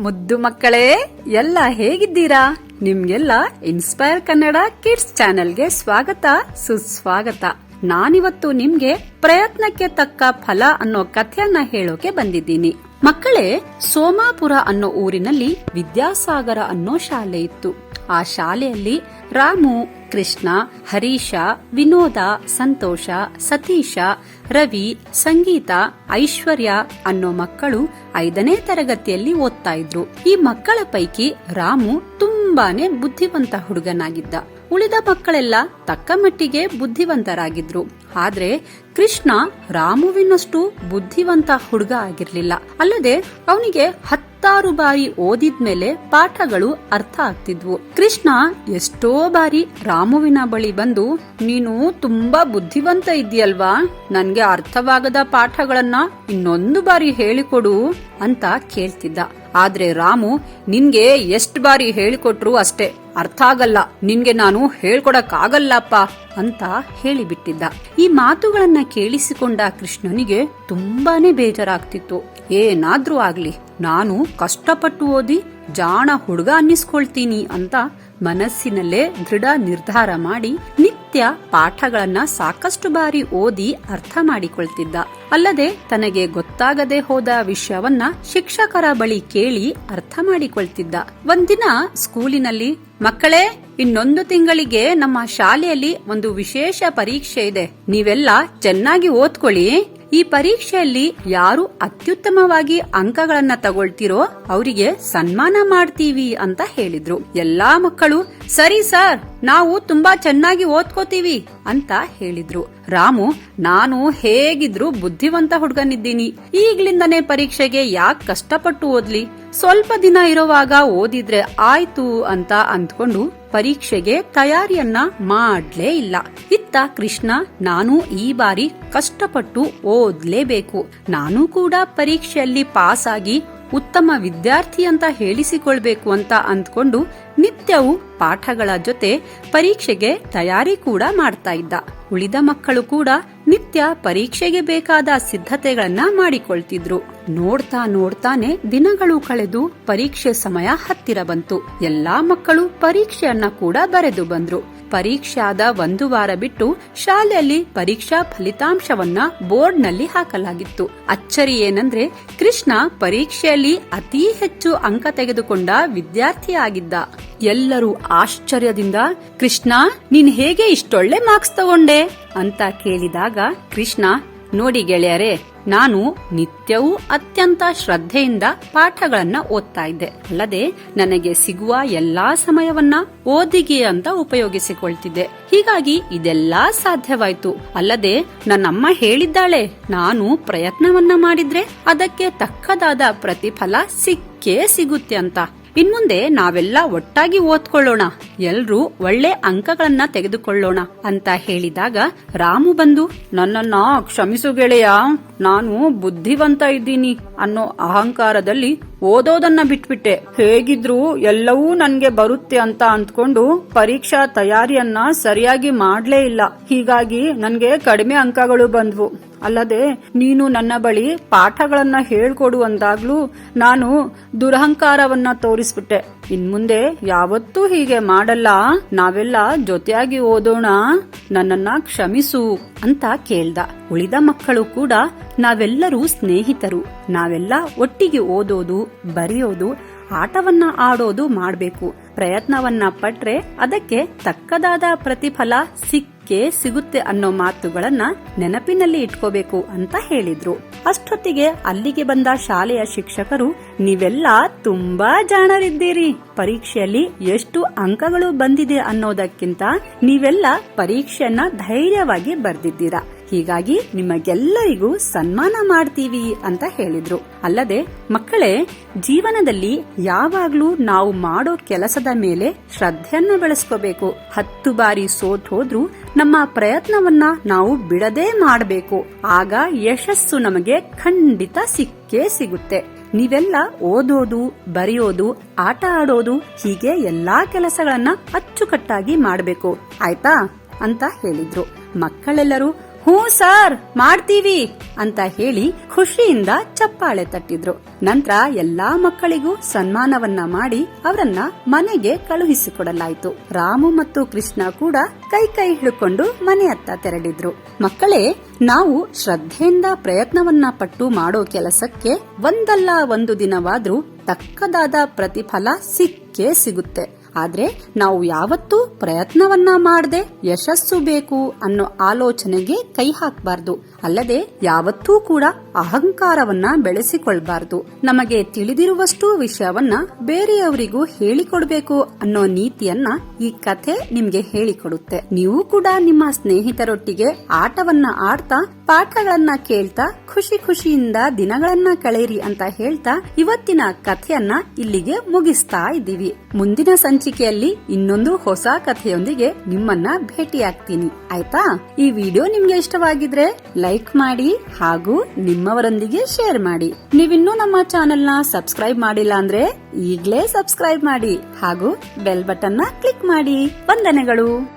ಮುದ್ದು ಮಕ್ಕಳೇ, ಎಲ್ಲ ಹೇಗಿದ್ದೀರಾ? ನಿಮ್ಗೆಲ್ಲ ಇನ್ಸ್ಪೈರ್ ಕನ್ನಡ ಕಿಡ್ಸ್ ಚಾನೆಲ್ಗೆ ಸ್ವಾಗತ ಸುಸ್ವಾಗತ. ನಾನಿವತ್ತು ನಿಮ್ಗೆ ಪ್ರಯತ್ನಕ್ಕೆ ತಕ್ಕ ಫಲ ಅನ್ನೋ ಕಥೆಯನ್ನ ಹೇಳೋಕೆ ಬಂದಿದ್ದೀನಿ. ಮಕ್ಕಳೇ, ಸೋಮಾಪುರ ಅನ್ನೋ ಊರಿನಲ್ಲಿ ವಿದ್ಯಾಸಾಗರ ಅನ್ನೋ ಶಾಲೆ ಇತ್ತು. ಆ ಶಾಲೆಯಲ್ಲಿ ರಾಮು, ಕೃಷ್ಣ, ಹರೀಶ, ವಿನೋದ, ಸಂತೋಷ, ಸತೀಶ, ರವಿ, ಸಂಗೀತ, ಐಶ್ವರ್ಯ ಅನ್ನೋ ಮಕ್ಕಳು 5ನೇ ತರಗತಿಯಲ್ಲಿ ಓದ್ತಾ ಇದ್ರು. ಈ ಮಕ್ಕಳ ಪೈಕಿ ರಾಮು ತುಂಬಾನೇ ಬುದ್ಧಿವಂತ ಹುಡುಗನಾಗಿದ್ದ. ಉಳಿದ ಮಕ್ಕಳೆಲ್ಲ ತಕ್ಕ ಮಟ್ಟಿಗೆ ಬುದ್ಧಿವಂತರಾಗಿದ್ರು. ಆದ್ರೆ ಕೃಷ್ಣ ರಾಮುವಿನಷ್ಟು ಬುದ್ಧಿವಂತ ಹುಡುಗ ಆಗಿರ್ಲಿಲ್ಲ. ಅಲ್ಲದೆ ಅವನಿಗೆ 10 ಬಾರಿ ಓದಿದ್ಮೇಲೆ ಪಾಠಗಳು ಅರ್ಥ ಆಗ್ತಿದ್ವು. ಕೃಷ್ಣ ಎಷ್ಟೋ ಬಾರಿ ರಾಮುವಿನ ಬಳಿ ಬಂದು, ನೀನು ತುಂಬಾ ಬುದ್ಧಿವಂತ ಇದೆಯಲ್ವಾ, ನನ್ಗೆ ಅರ್ಥವಾಗದ ಪಾಠಗಳನ್ನ ಇನ್ನೊಂದು ಬಾರಿ ಹೇಳಿಕೊಡು ಅಂತ ಕೇಳ್ತಿದ್ದ. ಆದ್ರೆ ರಾಮು, ನಿನ್ಗೆ ಎಷ್ಟು ಬಾರಿ ಹೇಳಿಕೊಟ್ರು ಅಷ್ಟೇ, ಅರ್ಥ ಆಗಲ್ಲ, ನಿನ್ಗೆ ನಾನು ಹೇಳ್ಕೊಡಕ್ಕಾಗಲ್ಲಪ್ಪ ಅಂತ ಹೇಳಿಬಿಟ್ಟಿದ್ದ. ಈ ಮಾತುಗಳನ್ನ ಕೇಳಿಸಿಕೊಂಡ ಕೃಷ್ಣನಿಗೆ ತುಂಬಾನೇ ಬೇಜಾರಾಗ್ತಿತ್ತು. ಏನಾದ್ರೂ ಆಗ್ಲಿ, ನಾನು ಕಷ್ಟಪಟ್ಟು ಓದಿ ಜಾಣ ಹುಡುಗ ಅನ್ನಿಸ್ಕೊಳ್ತೀನಿ ಅಂತ ಮನಸ್ಸಿನಲ್ಲೇ ದೃಢ ನಿರ್ಧಾರ ಮಾಡಿ ನಿತ್ಯ ಪಾಠಗಳನ್ನ ಸಾಕಷ್ಟು ಬಾರಿ ಓದಿ ಅರ್ಥ ಮಾಡಿಕೊಳ್ತಿದ್ದ. ಅಲ್ಲದೆ ತನಗೆ ಗೊತ್ತಾಗದೆ ಹೋದ ವಿಷಯವನ್ನ ಶಿಕ್ಷಕರ ಬಳಿ ಕೇಳಿ ಅರ್ಥ ಮಾಡಿಕೊಳ್ತಿದ್ದ. ಒಂದಿನ ಸ್ಕೂಲಿನಲ್ಲಿ, ಮಕ್ಕಳೇ, ಇನ್ನೊಂದು ತಿಂಗಳಿಗೆ ನಮ್ಮ ಶಾಲೆಯಲ್ಲಿ ಒಂದು ವಿಶೇಷ ಪರೀಕ್ಷೆ ಇದೆ, ನೀವೆಲ್ಲ ಚೆನ್ನಾಗಿ ಓದ್ಕೊಳ್ಳಿ. ಈ ಪರೀಕ್ಷೆಯಲ್ಲಿ ಯಾರು ಅತ್ಯುತ್ತಮವಾಗಿ ಅಂಕಗಳನ್ನ ತಗೊಳ್ತಿರೋ ಅವರಿಗೆ ಸನ್ಮಾನ ಮಾಡ್ತೀವಿ ಅಂತ ಹೇಳಿದ್ರು. ಎಲ್ಲಾ ಮಕ್ಕಳು, ಸರಿ ಸರ್, ನಾವು ತುಂಬಾ ಚೆನ್ನಾಗಿ ಓದ್ಕೋತೀವಿ ಅಂತ ಹೇಳಿದ್ರು. ರಾಮು, ನಾನು ಹೇಗಿದ್ರು ಬುದ್ಧಿವಂತ ಹುಡುಗನಿದ್ದೀನಿ, ಈಗ್ಲಿಂದನೇ ಪರೀಕ್ಷೆಗೆ ಯಾಕೆ ಕಷ್ಟಪಟ್ಟು ಓದ್ಲಿ, ಸ್ವಲ್ಪ ದಿನ ಇರುವಾಗ ಓದಿದ್ರೆ ಆಯ್ತು ಅಂತ ಅಂದ್ಕೊಂಡು ಪರೀಕ್ಷೆಗೆ ತಯಾರಿಯನ್ನ ಮಾಡ್ಲೇ ಇಲ್ಲ. ಇತ್ತ ಕೃಷ್ಣ, ನಾನು ಈ ಬಾರಿ ಕಷ್ಟಪಟ್ಟು ಓದ್ಲೇಬೇಕು, ನಾನು ಕೂಡ ಪರೀಕ್ಷೆಯಲ್ಲಿ ಪಾಸ್ ಆಗಿ ಉತ್ತಮ ವಿದ್ಯಾರ್ಥಿ ಅಂತ ಹೇಳಿಸಿಕೊಳ್ಬೇಕು ಅಂತ ಅಂದ್ಕೊಂಡು ನಿತ್ಯವೂ ಪಾಠಗಳ ಜೊತೆ ಪರೀಕ್ಷೆಗೆ ತಯಾರಿ ಕೂಡ ಮಾಡ್ತಾ ಇದ್ದ. ಉಳಿದ ಮಕ್ಕಳು ಕೂಡ ನಿತ್ಯ ಪರೀಕ್ಷೆಗೆ ಬೇಕಾದ ಸಿದ್ಧತೆಗಳನ್ನ ಮಾಡಿಕೊಳ್ತಿದ್ರು. ನೋಡ್ತಾ ನೋಡ್ತಾನೆ ದಿನಗಳು ಕಳೆದು ಪರೀಕ್ಷೆ ಸಮಯ ಹತ್ತಿರ ಬಂತು. ಎಲ್ಲಾ ಮಕ್ಕಳು ಪರೀಕ್ಷೆಯನ್ನ ಕೂಡ ಬರೆದು ಬಂದ್ರು. ಪರೀಕ್ಷೆ ಆದ 1 ವಾರ ಬಿಟ್ಟು ಶಾಲೆಯಲ್ಲಿ ಪರೀಕ್ಷಾ ಫಲಿತಾಂಶವನ್ನ ಬೋರ್ಡ್ ನಲ್ಲಿ ಹಾಕಲಾಗಿತ್ತು. ಅಚ್ಚರಿ ಏನಂದ್ರೆ, ಕೃಷ್ಣ ಪರೀಕ್ಷೆಯಲ್ಲಿ ಅತಿ ಹೆಚ್ಚು ಅಂಕ ತೆಗೆದುಕೊಂಡ ವಿದ್ಯಾರ್ಥಿ ಆಗಿದ್ದ. ಎಲ್ಲರೂ ಆಶ್ಚರ್ಯದಿಂದ, ಕೃಷ್ಣ, ನೀನ್ ಹೇಗೆ ಇಷ್ಟೊಳ್ಳೆ ಮಾರ್ಕ್ಸ್ ತಗೊಂಡೆ ಅಂತ ಕೇಳಿದಾಗ ಕೃಷ್ಣ, ನೋಡಿ ಗೆಳೆಯರೇ, ನಾನು ನಿತ್ಯವೂ ಅತ್ಯಂತ ಶ್ರದ್ಧೆಯಿಂದ ಪಾಠಗಳನ್ನ ಓದ್ತಾ ಇದ್ದೆ. ಅಲ್ಲದೆ ನನಗೆ ಸಿಗುವ ಎಲ್ಲಾ ಸಮಯವನ್ನ ಓದಿಗೆ ಅಂತ ಉಪಯೋಗಿಸಿಕೊಳ್ತಿದ್ದೆ. ಹೀಗಾಗಿ ಇದೆಲ್ಲಾ ಸಾಧ್ಯವಾಯ್ತು. ಅಲ್ಲದೆ ನನ್ನಮ್ಮ ಹೇಳಿದ್ದಾಳೆ, ನಾನು ಪ್ರಯತ್ನವನ್ನ ಮಾಡಿದ್ರೆ ಅದಕ್ಕೆ ತಕ್ಕದಾದ ಪ್ರತಿಫಲ ಸಿಕ್ಕೇ ಸಿಗುತ್ತೆ ಅಂತ. ಇನ್ಮುಂದೆ ನಾವೆಲ್ಲ ಒಟ್ಟಾಗಿ ಓದ್ಕೊಳ್ಳೋಣ, ಎಲ್ರೂ ಒಳ್ಳೆ ಅಂಕಗಳನ್ನ ತೆಗೆದುಕೊಳ್ಳೋಣ ಅಂತ ಹೇಳಿದಾಗ ರಾಮು ಬಂದು, ನನ್ನನ್ನ ಕ್ಷಮಿಸು ಗೆಳೆಯ, ನಾನು ಬುದ್ಧಿವಂತ ಇದ್ದೀನಿ ಅನ್ನೋ ಅಹಂಕಾರದಲ್ಲಿ ಓದೋದನ್ನ ಬಿಟ್ಬಿಟ್ಟೆ. ಹೇಗಿದ್ರು ಎಲ್ಲವೂ ನನ್ಗೆ ಬರುತ್ತೆ ಅಂತ ಅಂದ್ಕೊಂಡು ಪರೀಕ್ಷಾ ತಯಾರಿಯನ್ನ ಸರಿಯಾಗಿ ಮಾಡ್ಲೇ ಇಲ್ಲ. ಹೀಗಾಗಿ ನನ್ಗೆ ಕಡಿಮೆ ಅಂಕಗಳು ಬಂದ್ವು. ಅಲ್ಲದೆ ನೀನು ನನ್ನ ಬಳಿ ಪಾಠಗಳನ್ನ ಹೇಳ್ಕೊಡು ಅಂದಾಗ್ಲೂ ನಾನು ದುರಹಂಕಾರವನ್ನ ತೋರಿಸ್ಬಿಟ್ಟೆ. ಇನ್ಮುಂದೆ ಯಾವತ್ತೂ ಹೀಗೆ ಮಾಡಲ್ಲ, ನಾವೆಲ್ಲ ಜೊತೆಯಾಗಿ ಓದೋಣ, ನನ್ನನ್ನ ಕ್ಷಮಿಸು ಅಂತ ಕೇಳ್ದ. ಉಳಿದ ಮಕ್ಕಳು ಕೂಡ, ನಾವೆಲ್ಲರೂ ಸ್ನೇಹಿತರು, ನಾವೆಲ್ಲ ಒಟ್ಟಿಗೆ ಓದೋದು, ಬರೆಯೋದು, ಆಟವನ್ನ ಆಡೋದು ಮಾಡ್ಬೇಕು, ಪ್ರಯತ್ನವನ್ನ ಪಟ್ರೆ ಅದಕ್ಕೆ ತಕ್ಕದಾದ ಪ್ರತಿಫಲ ಸಿಕ್ಕೇ ಸಿಗುತ್ತೆ ಅನ್ನೋ ಮಾತುಗಳನ್ನ ನೆನಪಿನಲ್ಲಿ ಇಟ್ಕೋಬೇಕು ಅಂತ ಹೇಳಿದ್ರು. ಅಷ್ಟೊತ್ತಿಗೆ ಅಲ್ಲಿಗೆ ಬಂದ ಶಾಲೆಯ ಶಿಕ್ಷಕರು, ನೀವೆಲ್ಲ ತುಂಬಾ ಜಾಣರಿದ್ದೀರಿ, ಪರೀಕ್ಷೆಯಲ್ಲಿ ಎಷ್ಟು ಅಂಕಗಳು ಬಂದಿದೆ ಅನ್ನೋದಕ್ಕಿಂತ ನೀವೆಲ್ಲ ಪರೀಕ್ಷೆಯನ್ನ ಧೈರ್ಯವಾಗಿ ಬರ್ದಿದ್ದೀರಾ, ಹೀಗಾಗಿ ನಿಮಗೆಲ್ಲರಿಗೂ ಸನ್ಮಾನ ಮಾಡ್ತೀವಿ ಅಂತ ಹೇಳಿದ್ರು. ಅಲ್ಲದೆ ಮಕ್ಕಳೇ, ಜೀವನದಲ್ಲಿ ಯಾವಾಗ್ಲೂ ನಾವು ಮಾಡೋ ಕೆಲಸದ ಮೇಲೆ ಶ್ರದ್ಧೆಯನ್ನ ಬೆಳೆಸ್ಕೋಬೇಕು. 10 ಬಾರಿ ಸೋತ್ ಹೋದ್ರೂ ನಮ್ಮ ಪ್ರಯತ್ನವನ್ನ ನಾವು ಬಿಡದೇ ಮಾಡಬೇಕು, ಆಗ ಯಶಸ್ಸು ನಮಗೆ ಖಂಡಿತ ಸಿಕ್ಕೇ ಸಿಗುತ್ತೆ. ನೀವೆಲ್ಲ ಓದೋದು, ಬರೆಯೋದು, ಆಟ ಆಡೋದು, ಹೀಗೆ ಎಲ್ಲಾ ಕೆಲಸಗಳನ್ನ ಅಚ್ಚುಕಟ್ಟಾಗಿ ಮಾಡಬೇಕು, ಆಯ್ತಾ ಅಂತ ಹೇಳಿದ್ರು. ಮಕ್ಕಳೆಲ್ಲರೂ ಹ್ಞೂ ಸರ್ ಮಾಡ್ತೀವಿ ಅಂತ ಹೇಳಿ ಖುಷಿಯಿಂದ ಚಪ್ಪಾಳೆ ತಟ್ಟಿದ್ರು. ನಂತರ ಎಲ್ಲಾ ಮಕ್ಕಳಿಗೂ ಸನ್ಮಾನವನ್ನ ಮಾಡಿ ಅವರನ್ನ ಮನೆಗೆ ಕಳುಹಿಸಿಕೊಡಲಾಯಿತು. ರಾಮು ಮತ್ತು ಕೃಷ್ಣ ಕೂಡ ಕೈ ಕೈ ಹಿಡ್ಕೊಂಡು ಮನೆಯತ್ತ ತೆರಳಿದ್ರು. ಮಕ್ಕಳೇ, ನಾವು ಶ್ರದ್ಧೆಯಿಂದ ಪ್ರಯತ್ನವನ್ನ ಪಟ್ಟು ಮಾಡೋ ಕೆಲಸಕ್ಕೆ ಒಂದಲ್ಲ ಒಂದು ದಿನವಾದ್ರೂ ತಕ್ಕದಾದ ಪ್ರತಿಫಲ ಸಿಕ್ಕೇ ಸಿಗುತ್ತೆ. ಆದ್ರೆ ನಾವು ಯಾವತ್ತೂ ಪ್ರಯತ್ನವನ್ನ ಮಾಡದೆ ಯಶಸ್ಸು ಬೇಕು ಅನ್ನೋ ಆಲೋಚನೆಗೆ ಕೈ ಹಾಕಬಾರ್ದು. ಅಲ್ಲದೆ ಯಾವತ್ತೂ ಕೂಡ ಅಹಂಕಾರವನ್ನ ಬೆಳೆಸಿಕೊಳ್ಬಾರ್ದು. ನಮಗೆ ತಿಳಿದಿರುವಷ್ಟು ವಿಷಯವನ್ನ ಬೇರೆಯವರಿಗೂ ಹೇಳಿಕೊಡ್ಬೇಕು ಅನ್ನೋ ನೀತಿಯನ್ನ ಈ ಕಥೆ ನಿಮ್ಗೆ ಹೇಳಿಕೊಡುತ್ತೆ. ನೀವು ಕೂಡ ನಿಮ್ಮ ಸ್ನೇಹಿತರೊಟ್ಟಿಗೆ ಆಟವನ್ನ ಆಡ್ತಾ ಪಾಠಗಳನ್ನ ಕೇಳ್ತಾ ಖುಷಿ ಖುಷಿಯಿಂದ ದಿನಗಳನ್ನ ಕಳೆಯಿರಿ ಅಂತ ಹೇಳ್ತಾ ಇವತ್ತಿನ ಕಥೆಯನ್ನ ಇಲ್ಲಿಗೆ ಮುಗಿಸ್ತಾ ಇದ್ದೀವಿ. ಮುಂದಿನ ಸಂಚಿಕೆಯಲ್ಲಿ ಇನ್ನೊಂದು ಹೊಸ ಕಥೆಯೊಂದಿಗೆ ನಿಮ್ಮನ್ನ ಭೇಟಿಯಾಗ್ತೀನಿ. ಆಯ್ತಾ? ಈ ವಿಡಿಯೋ ನಿಮ್ಗೆ ಇಷ್ಟವಾಗಿದ್ರೆ ಲೈಕ್ ಮಾಡಿ ಹಾಗೂ ನಿಮ್ಮವರೊಂದಿಗೆ ಶೇರ್ ಮಾಡಿ. ನೀವಿನ್ನೂ ನಮ್ಮ ಚಾನೆಲ್ ನ ಸಬ್ಸ್ಕ್ರೈಬ್ ಮಾಡಿಲ್ಲ ಅಂದ್ರೆ ಈಗ್ಲೇ ಸಬ್ಸ್ಕ್ರೈಬ್ ಮಾಡಿ ಹಾಗೂ ಬೆಲ್ ಬಟನ್ ನ ಕ್ಲಿಕ್ ಮಾಡಿ. ವಂದನೆಗಳು.